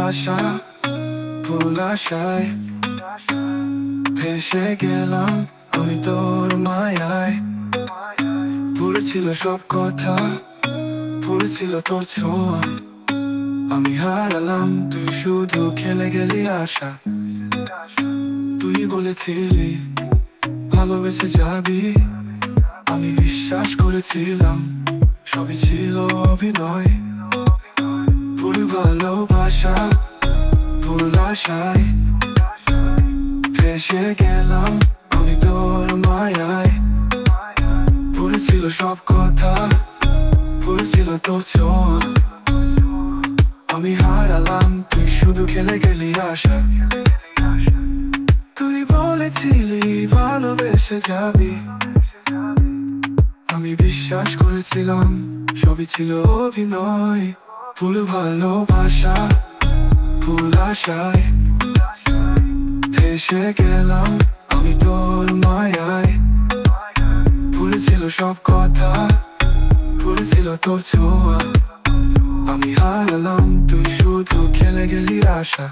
ভালোবাসা ভুল আশায় ভেসে গেলাম আমি তোর মায়ায়। ভুল ছিল সব কথা, ভুল ছিল তোর ছোঁয়া। আমি হারালাম, তুই শুধু খেলে গেলি আশা। তুই বলেছিলি ভালোবেসে যাবি, আমি বিশ্বাস করেছিলাম সবই ছিল অভিনয়। ভুল ভালোবাসা ভুল আশায় ভেসে গেলাম আমি তোর মায়ায়। ভুল ছিল সব কথা, ভুল ছিল তোর ছোঁয়া। আমি হারালাম, তুই শুধু খেলে গেলি আশা। তুই বলেছিলি ভালোবেসে যাবি, আমি বিশ্বাস করেছিলাম সবই ছিল অভিনয়। ভুল ভালোবাসা ভুল আশায় ভেসে গেলাম আমি তোর মায়ায়। ভুল ছিল সব কথা, ভুল ছিল তোর ছোঁয়া। আমি হারালাম, তুই শুধু খেলে গেলি আশা।